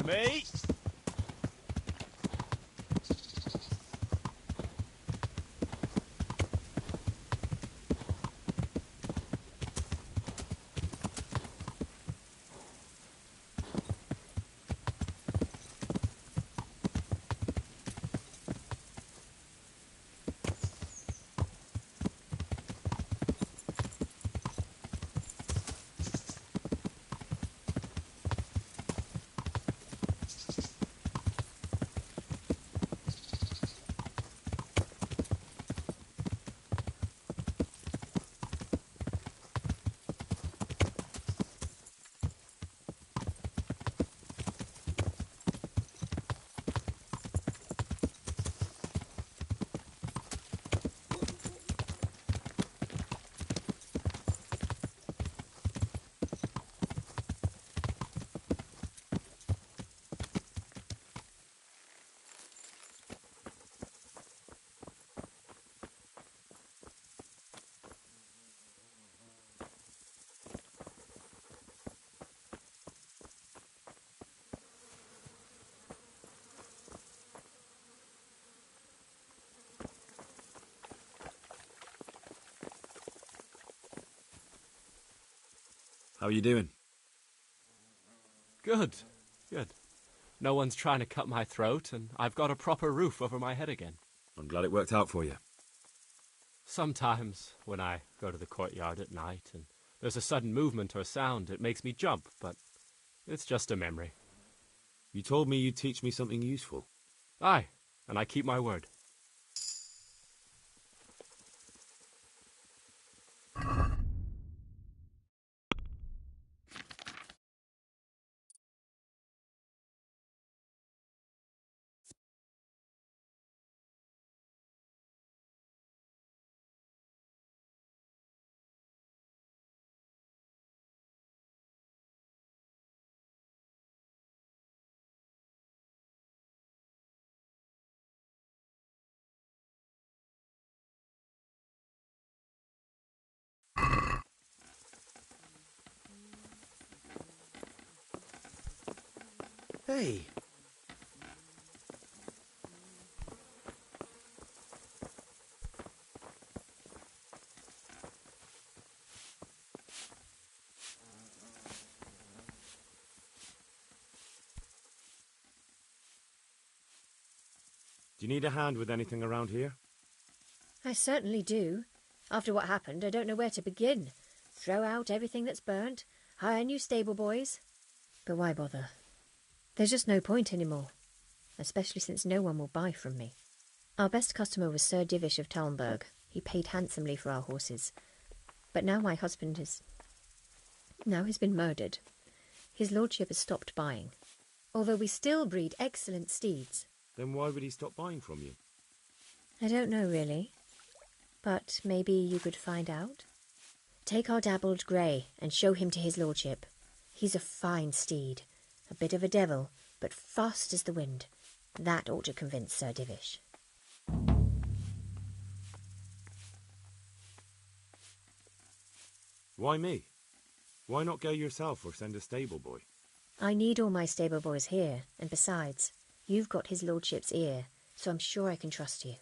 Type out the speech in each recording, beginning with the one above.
me. How are you doing? Good. No one's trying to cut my throat, and I've got a proper roof over my head again. I'm glad it worked out for you. Sometimes, when I go to the courtyard at night and there's a sudden movement or sound, it makes me jump, but it's just a memory. You told me you'd teach me something useful. Aye, and I keep my word. Hey! Do you need a hand with anything around here? I certainly do. After what happened, I don't know where to begin. Throw out everything that's burnt, hire new stable boys. But why bother? There's just no point anymore, especially since no one will buy from me. Our best customer was Sir Divish of Talmberg. He paid handsomely for our horses. But now my husband has... now he's been murdered. His lordship has stopped buying. Although we still breed excellent steeds. Then why would he stop buying from you? I don't know, really. But maybe you could find out? Take our dabbled grey and show him to his lordship. He's a fine steed. A bit of a devil, but fast as the wind. That ought to convince Sir Divish. Why me? Why not go yourself or send a stable boy? I need all my stable boys here, and besides, you've got his lordship's ear, so I'm sure I can trust you.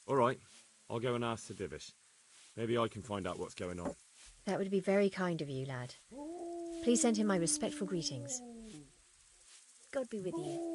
All right, I'll go and ask Sir Divish. Maybe I can find out what's going on. That would be very kind of you, lad. Please send him my respectful greetings. God be with you.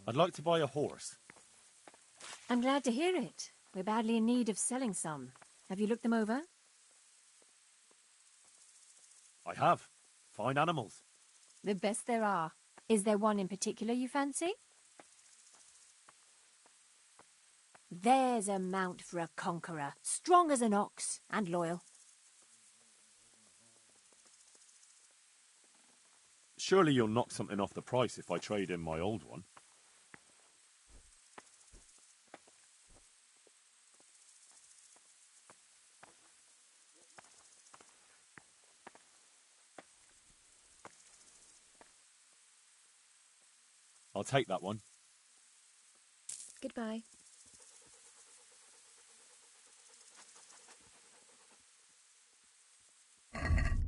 I'd like to buy a horse. I'm glad to hear it. We're badly in need of selling some. Have you looked them over? I have. Fine animals. The best there are. Is there one in particular you fancy? There's a mount for a conqueror, strong as an ox and loyal. Surely you'll knock something off the price if I trade in my old one. I'll take that one. Goodbye.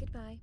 Goodbye.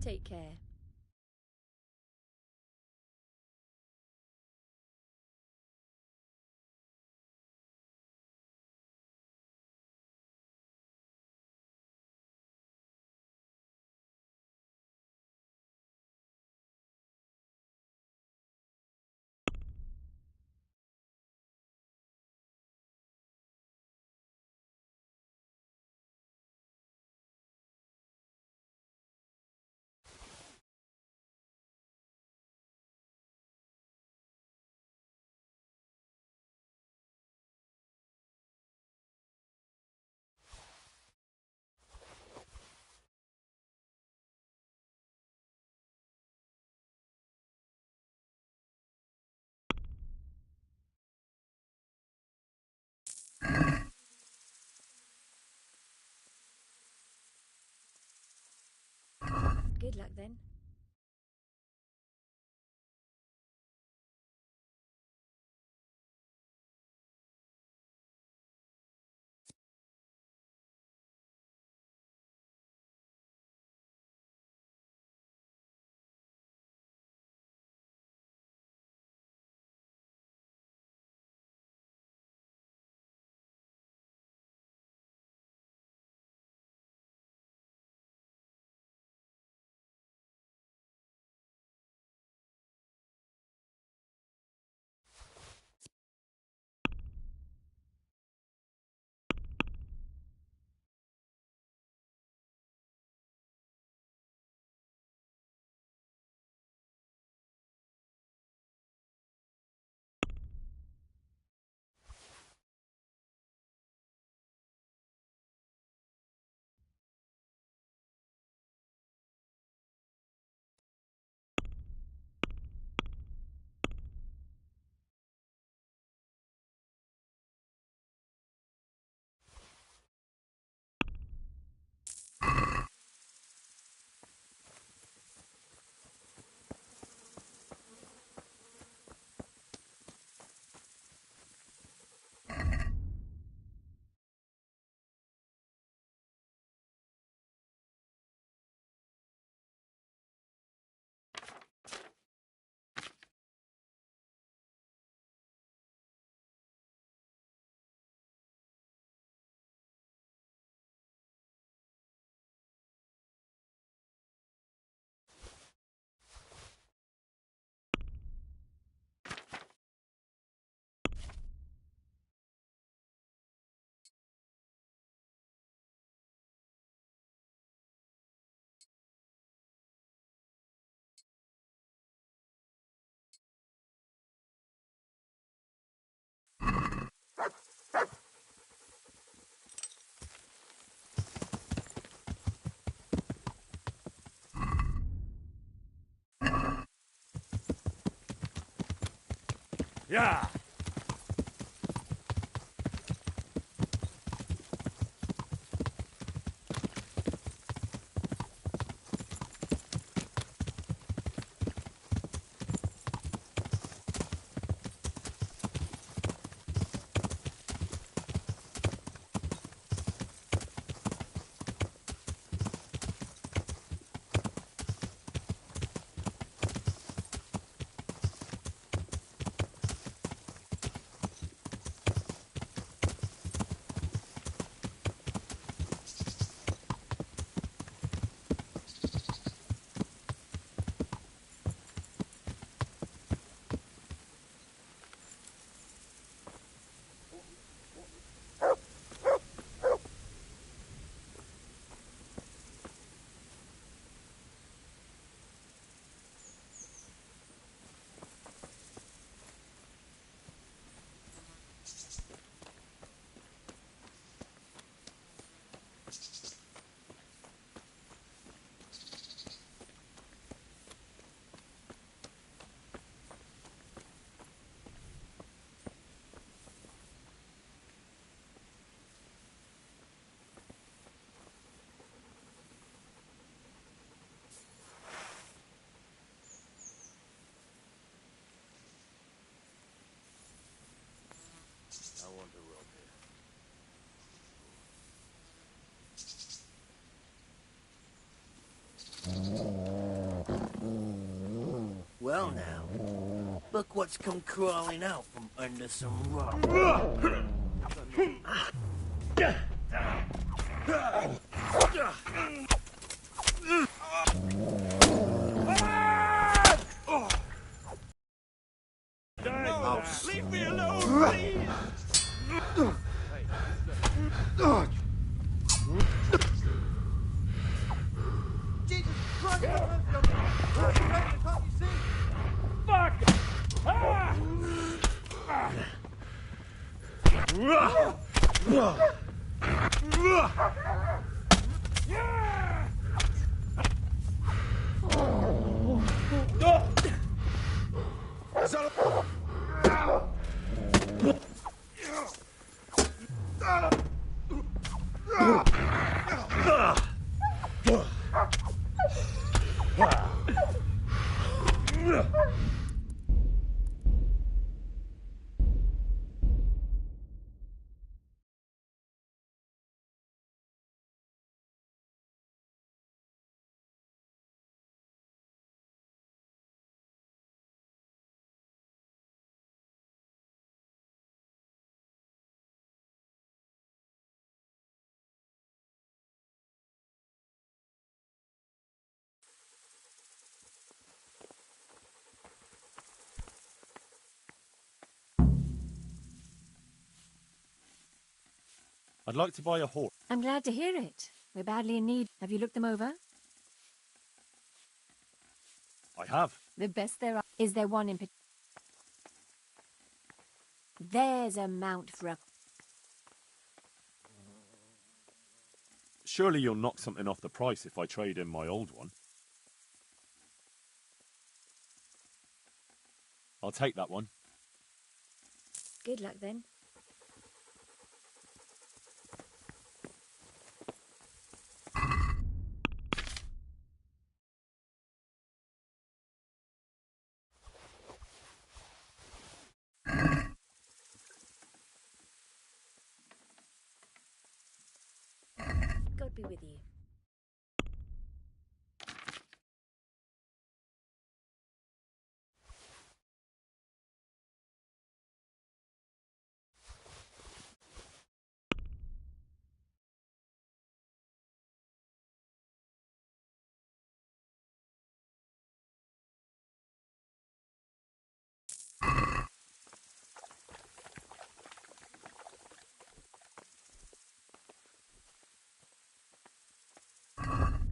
Take care. Good luck then. Yeah. I want to rob here. Well now, look what's come crawling out from under some rock. Oh, Leave me alone, please! Jesus Christ! Can't you see? Fuck! Ah! I'd like to buy a horse. I'm glad to hear it. We're badly in need. Have you looked them over? I have. The best there are. Is there one in particular? There's a mount for a... Surely you'll knock something off the price if I trade in my old one. I'll take that one. Good luck then. God be with you.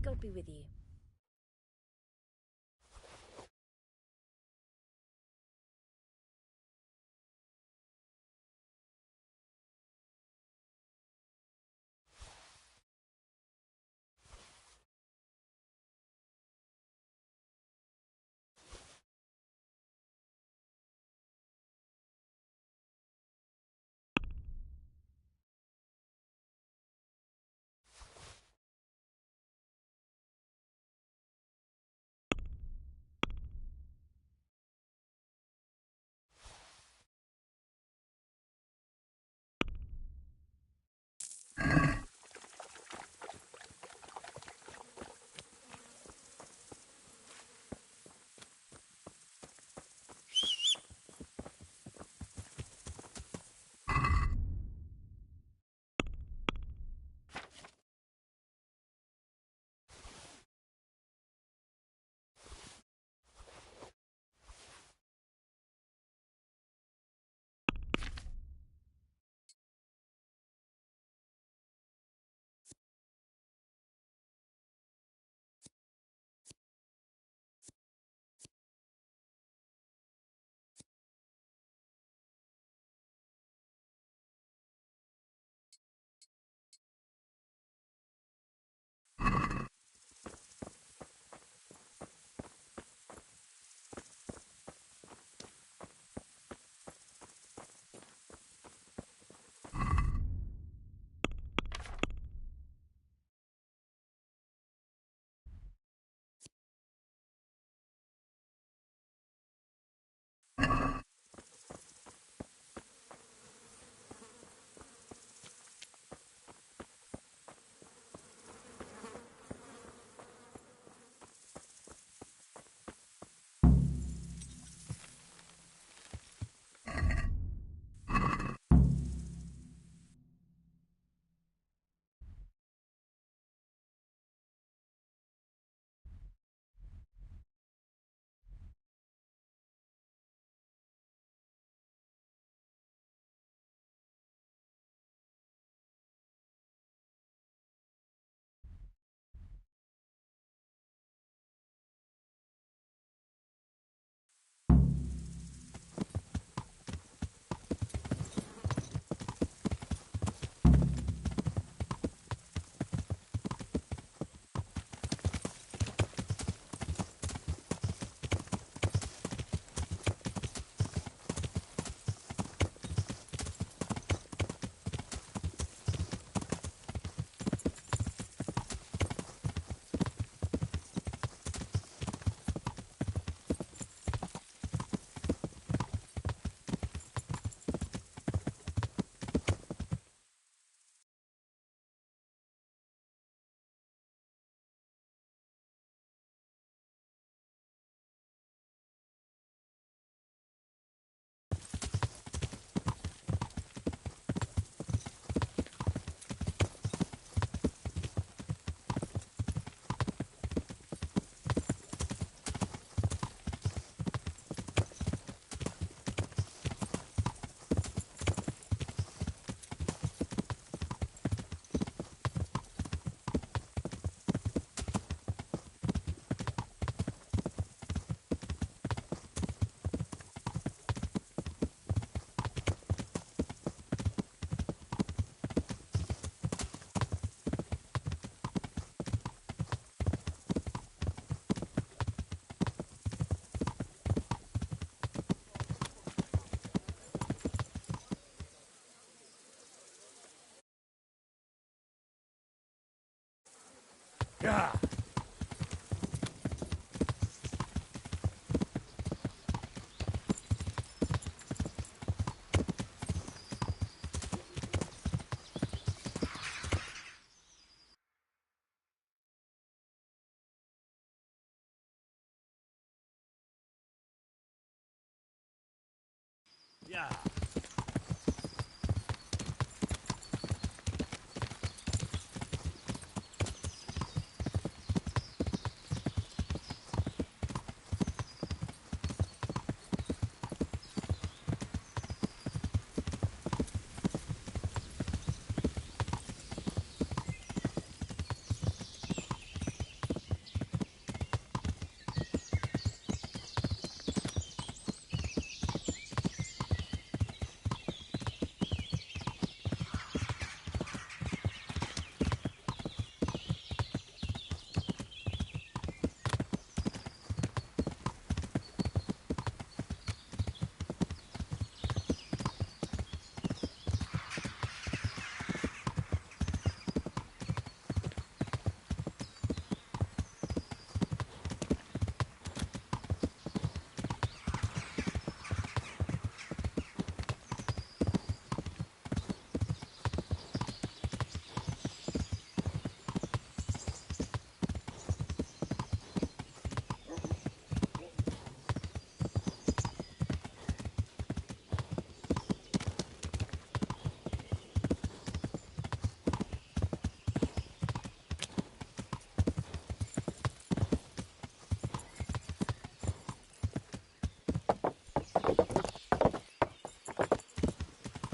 God be with you. Yeah. Yeah.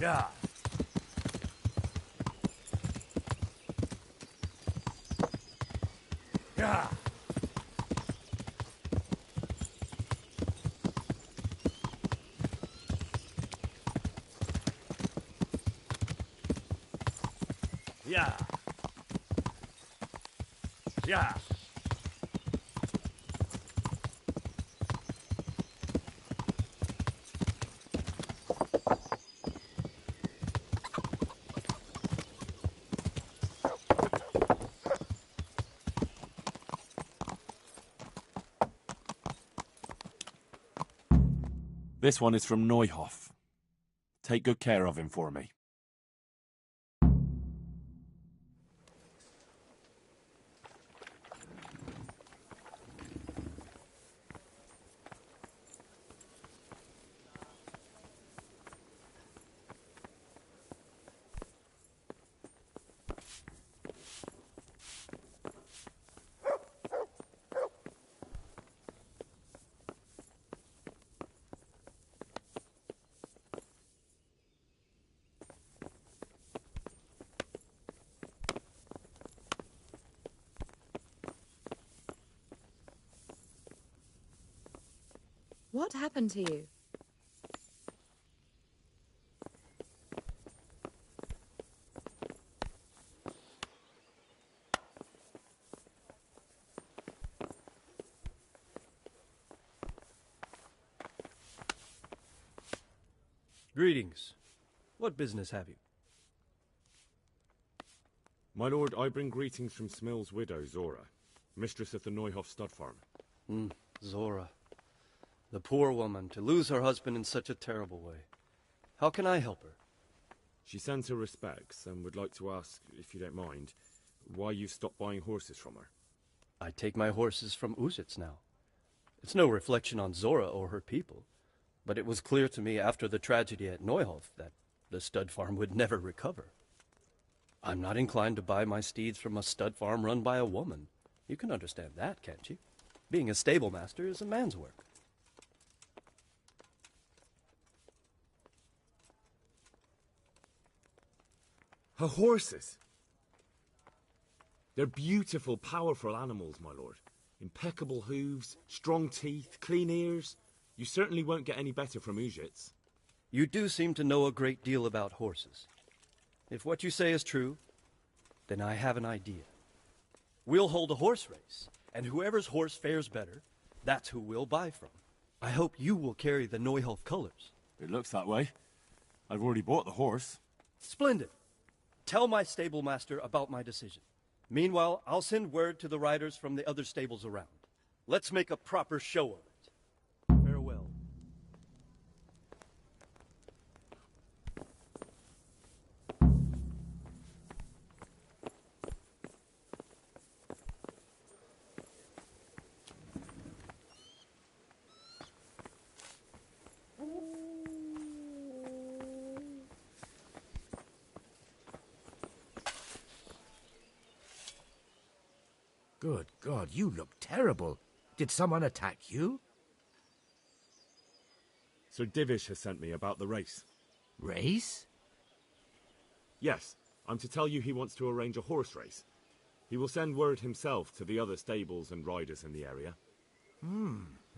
Yeah. Yeah. Yeah. Yeah. This one is from Neuhoff. Take good care of him for me. What happened to you? Greetings. What business have you? My lord, I bring greetings from Smill's widow, Zora, mistress of the Neuhoff stud farm. Zora. The poor woman, to lose her husband in such a terrible way. How can I help her? She sends her respects and would like to ask, if you don't mind, why you stopped buying horses from her. I take my horses from Uzits now. It's no reflection on Zora or her people, but it was clear to me after the tragedy at Neuhoff that the stud farm would never recover. I'm not inclined to buy my steeds from a stud farm run by a woman. You can understand that, can't you? Being a stable master is a man's work. Her horses! They're beautiful, powerful animals, my lord. Impeccable hooves, strong teeth, clean ears. You certainly won't get any better from Uzits. You do seem to know a great deal about horses. If what you say is true, then I have an idea. We'll hold a horse race, and whoever's horse fares better, that's who we'll buy from. I hope you will carry the Neuhoff colors. It looks that way. I've already bought the horse. Splendid. Tell my stable master about my decision. Meanwhile, I'll send word to the riders from the other stables around. Let's make a proper show of it. Farewell. Good God, you look terrible. Did someone attack you? Sir Divish has sent me about the race. Race? Yes, I'm to tell you he wants to arrange a horse race. He will send word himself to the other stables and riders in the area.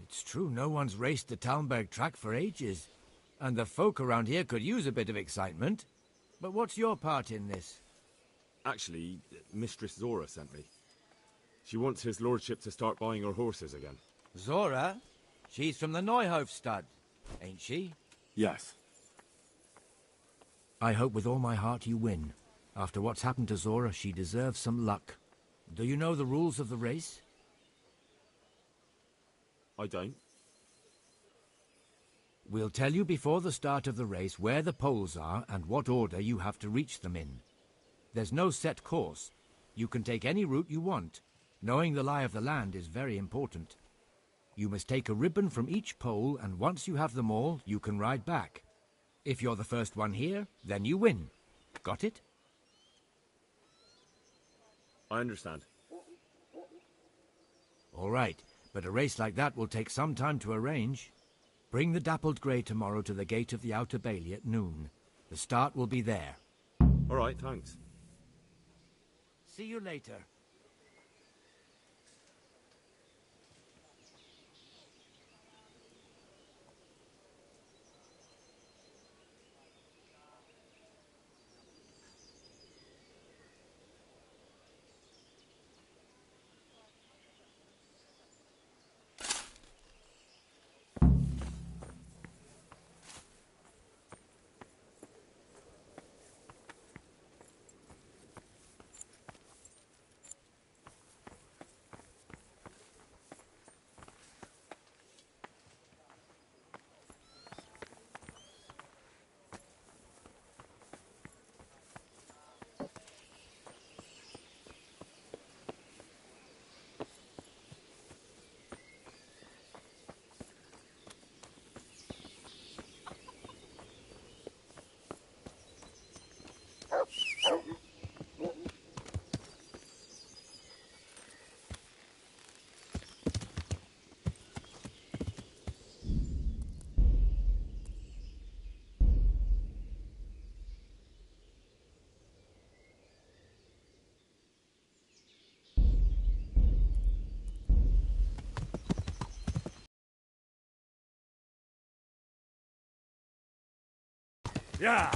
It's true no one's raced the Talmberg track for ages. And the folk around here could use a bit of excitement. But what's your part in this? Actually, Mistress Zora sent me. She wants his lordship to start buying her horses again. Zora? She's from the Neuhof stud, ain't she? Yes. I hope with all my heart you win. After what's happened to Zora, she deserves some luck. Do you know the rules of the race? I don't. We'll tell you before the start of the race where the poles are and what order you have to reach them in. There's no set course. You can take any route you want. Knowing the lie of the land is very important. You must take a ribbon from each pole, and once you have them all, you can ride back. If you're the first one here, then you win. Got it? I understand. All right, but a race like that will take some time to arrange. Bring the dappled grey tomorrow to the gate of the Outer Bailey at noon. The start will be there. All right, thanks. See you later. Yeah!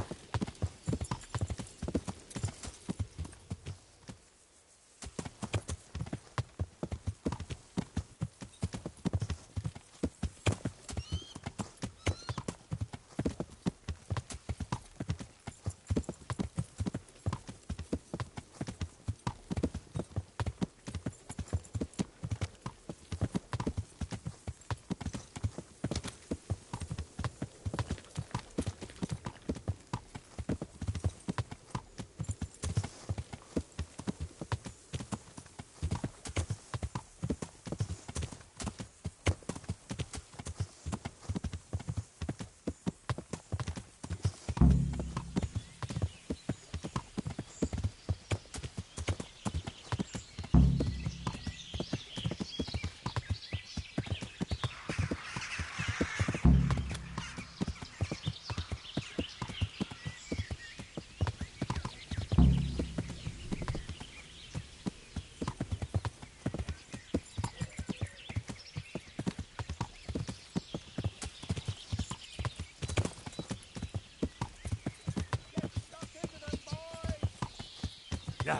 Yeah.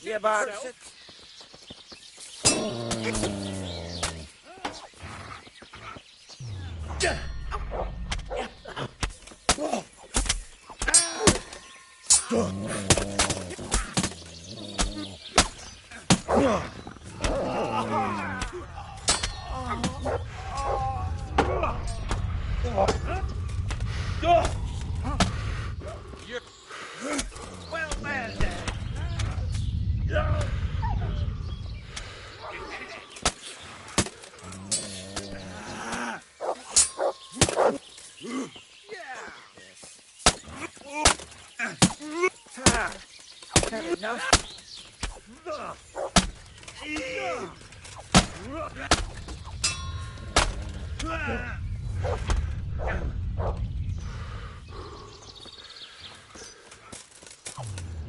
Yeah, boss.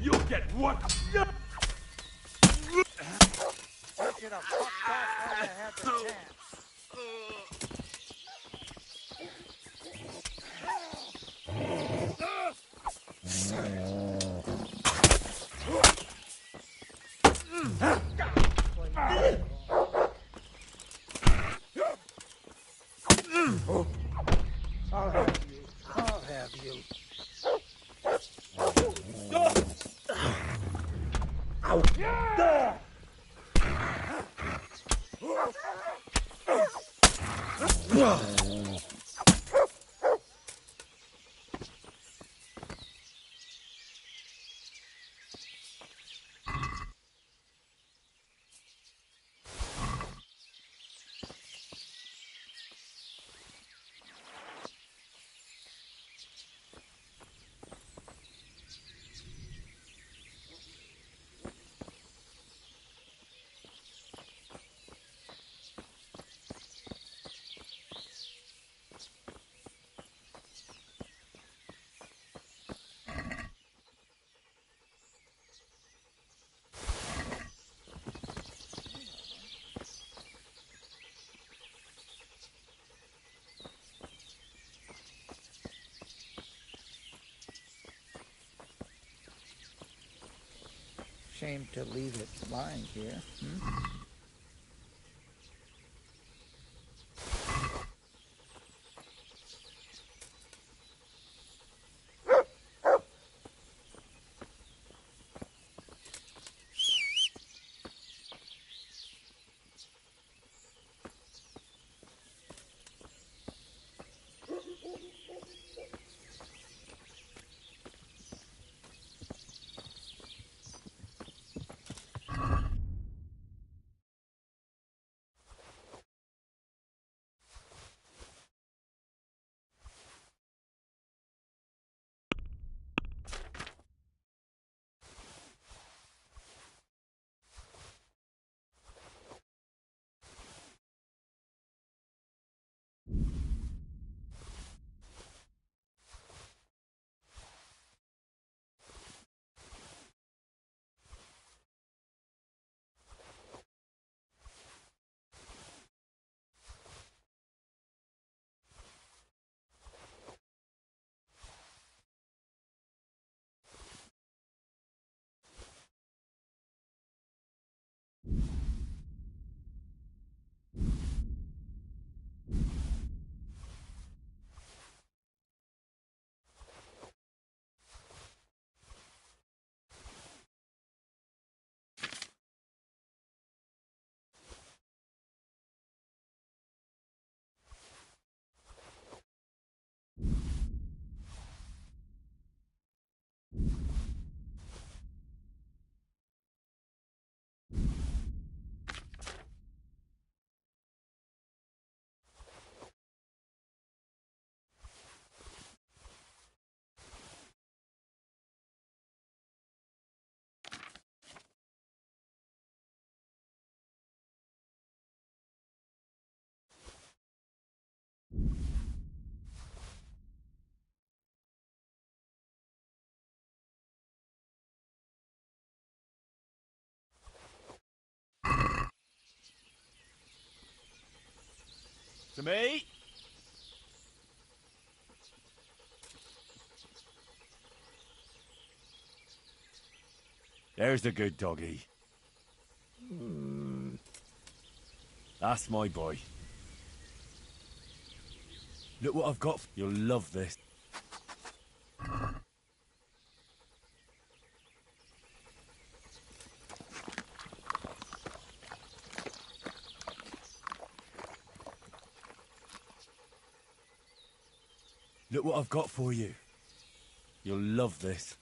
You'll get what? Should have fucked off while you had the chance. I'll have you. I'll have you. Shame to leave it lying here. To me? There's the good doggy. That's my boy. Look what I've got. You'll love this. Look what I've got for you. You'll love this.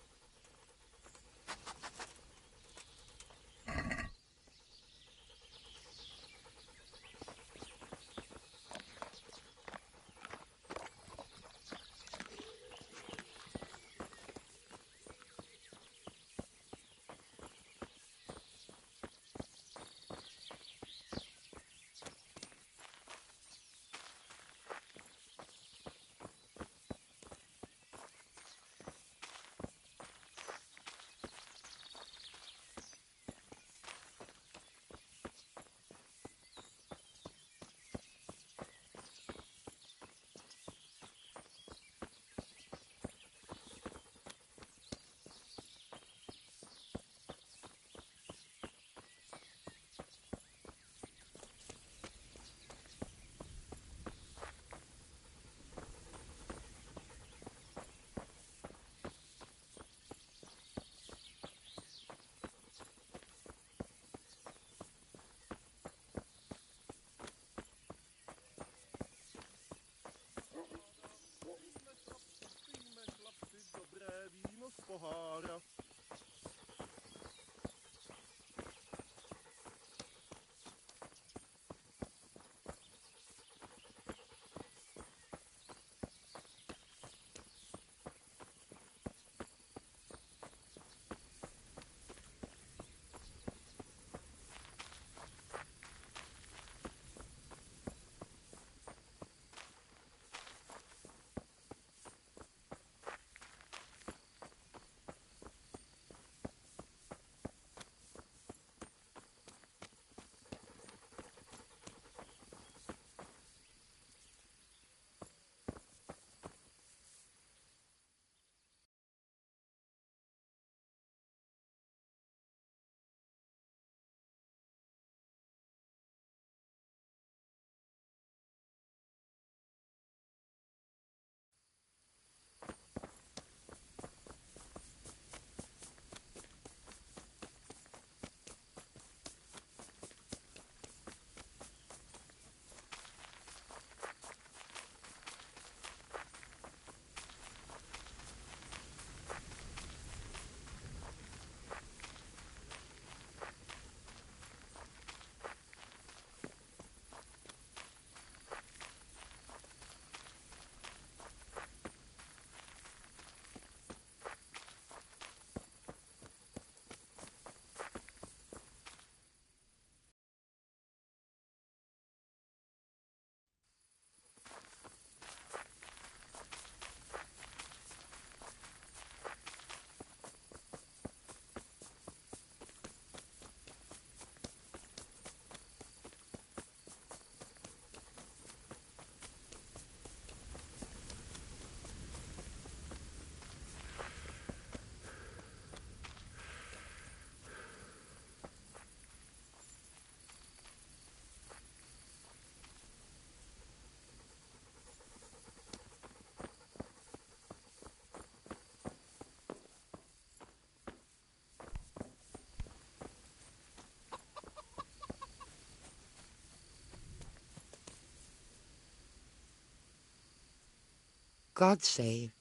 God save.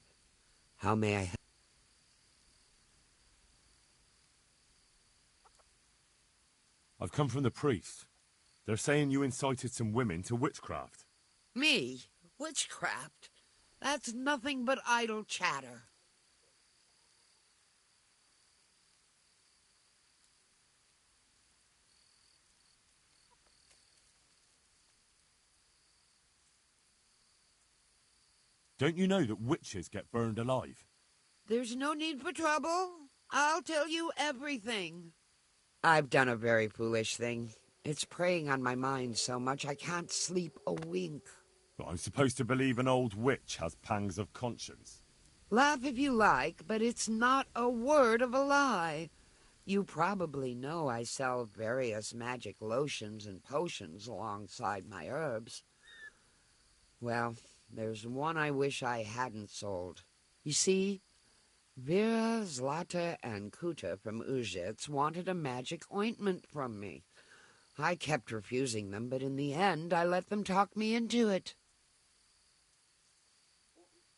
How may I help? I've come from the priest. They're saying you incited some women to witchcraft. Me? Witchcraft? That's nothing but idle chatter. Don't you know that witches get burned alive? There's no need for trouble. I'll tell you everything. I've done a very foolish thing. It's preying on my mind so much I can't sleep a wink. But I'm supposed to believe an old witch has pangs of conscience. Laugh if you like, but it's not a word of a lie. You probably know I sell various magic lotions and potions alongside my herbs. Well, there's one I wish I hadn't sold. You see, Vera, Zlata, and Kuta from Uzhitz wanted a magic ointment from me. I kept refusing them, but in the end I let them talk me into it.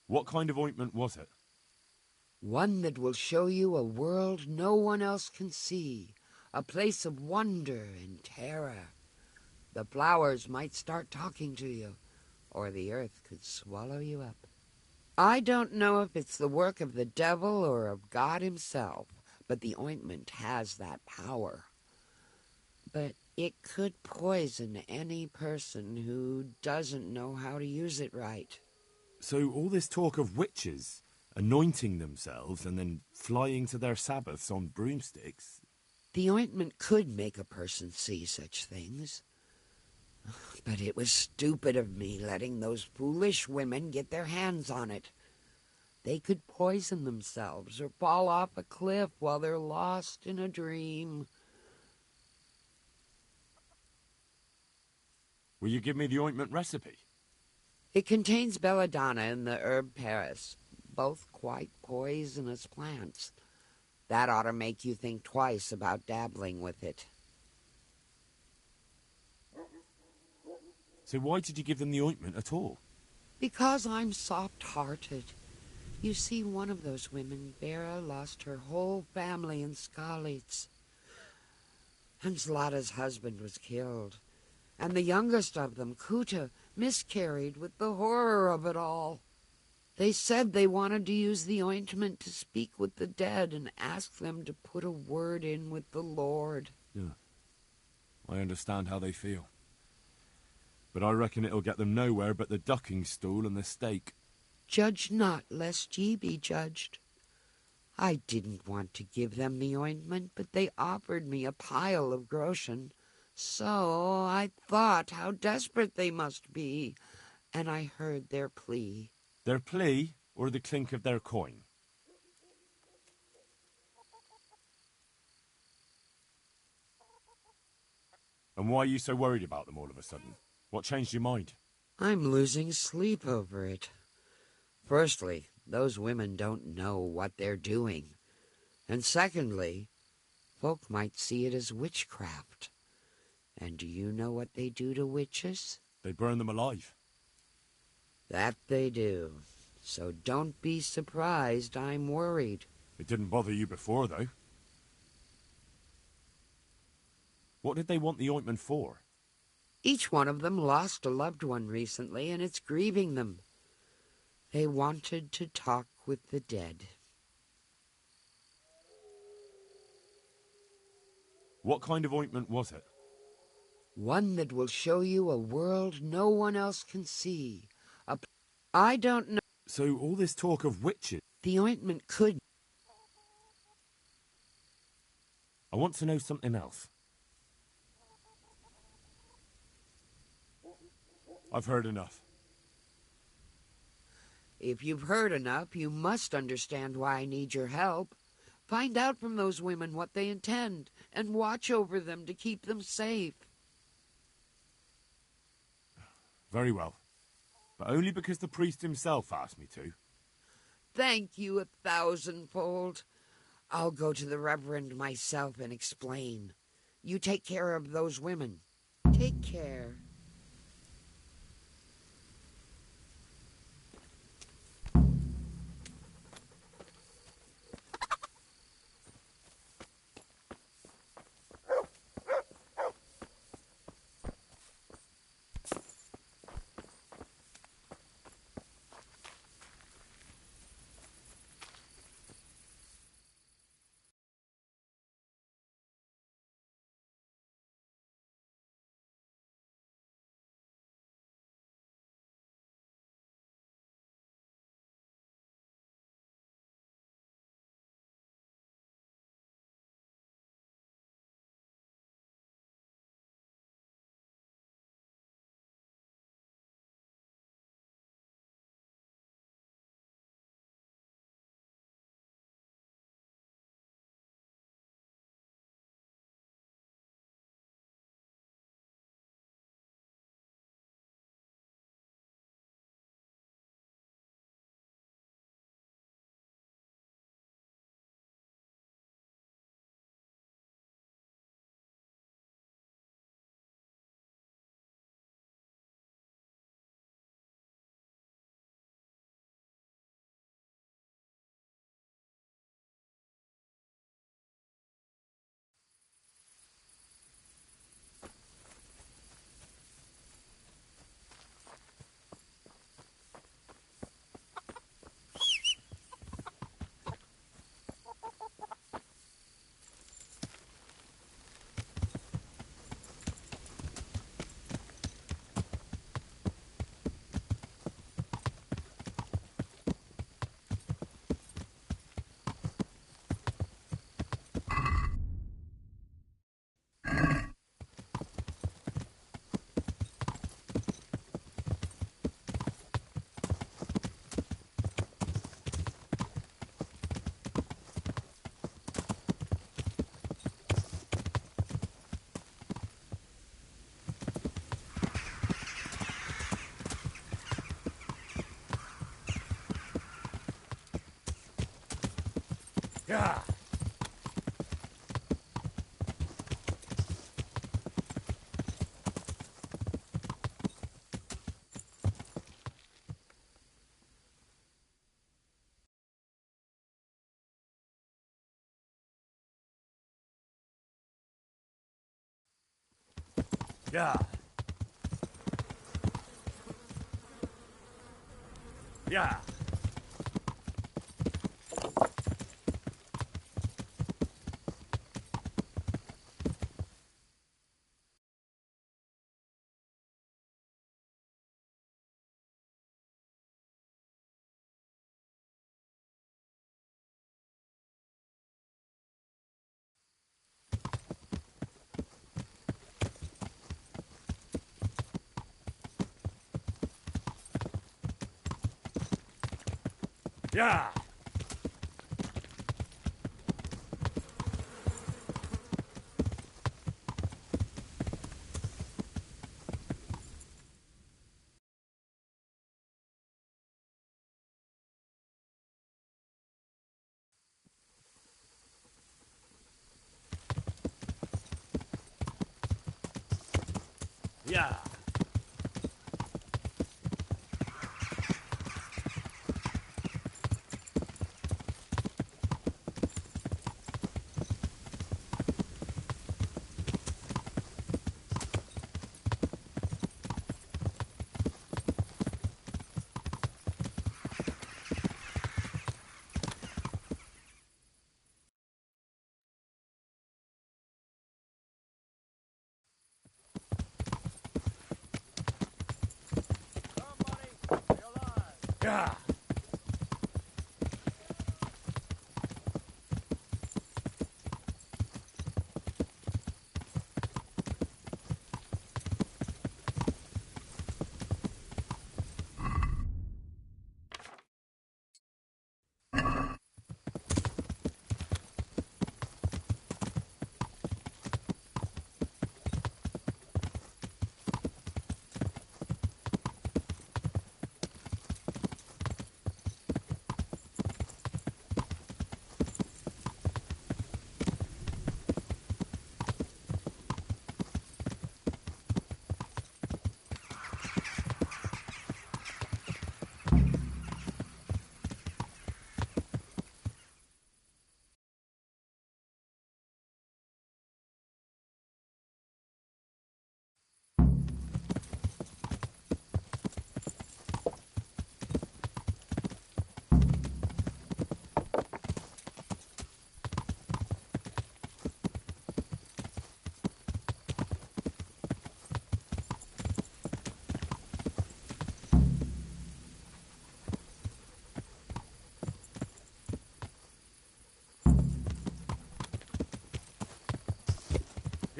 What kind of ointment was it? One that will show you a world no one else can see, a place of wonder and terror. The flowers might start talking to you, or the earth could swallow you up. I don't know if it's the work of the devil or of God himself, but the ointment has that power. But it could poison any person who doesn't know how to use it right. So all this talk of witches anointing themselves and then flying to their sabbaths on broomsticks... The ointment could make a person see such things. But it was stupid of me letting those foolish women get their hands on it. They could poison themselves or fall off a cliff while they're lost in a dream. Will you give me the ointment recipe? It contains belladonna and the herb Paris, both quite poisonous plants. That ought to make you think twice about dabbling with it. So why did you give them the ointment at all? Because I'm soft-hearted. You see, one of those women, Vera, lost her whole family in Skalitz. And Zlata's husband was killed. And the youngest of them, Kuta, miscarried with the horror of it all. They said they wanted to use the ointment to speak with the dead and ask them to put a word in with the Lord. Yeah. I understand how they feel. But I reckon it'll get them nowhere but the ducking stool and the stake. Judge not, lest ye be judged. I didn't want to give them the ointment, but they offered me a pile of groschen. So I thought how desperate they must be, and I heard their plea. Their plea, or the clink of their coin? And why are you so worried about them all of a sudden? What changed your mind? I'm losing sleep over it. Firstly, those women don't know what they're doing. And secondly, folk might see it as witchcraft. And do you know what they do to witches? They burn them alive. That they do. So don't be surprised I'm worried. It didn't bother you before, though. What did they want the ointment for? Each one of them lost a loved one recently, and it's grieving them. They wanted to talk with the dead. What kind of ointment was it? One that will show you a world no one else can see. I don't know. So all this talk of witches... The ointment could... I want to know something else. I've heard enough. If you've heard enough, you must understand why I need your help. Find out from those women what they intend, and watch over them to keep them safe. Very well. But only because the priest himself asked me to. Thank you 1,000-fold. I'll go to the Reverend myself and explain. You take care of those women. Take care. Yeah. Yeah. Yeah. Yeah. Yeah.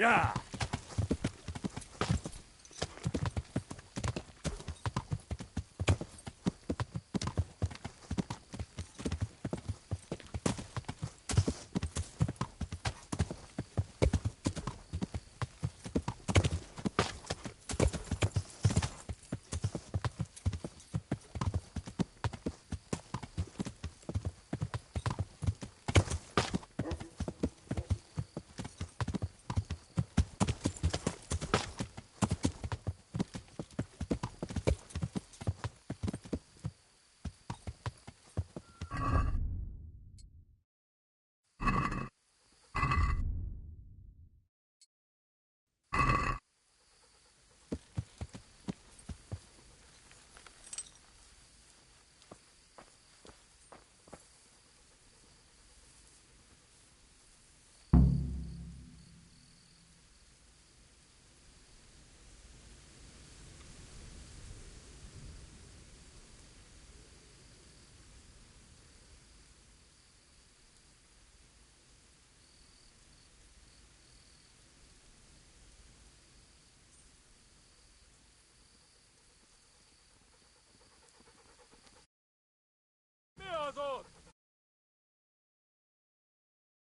Yeah.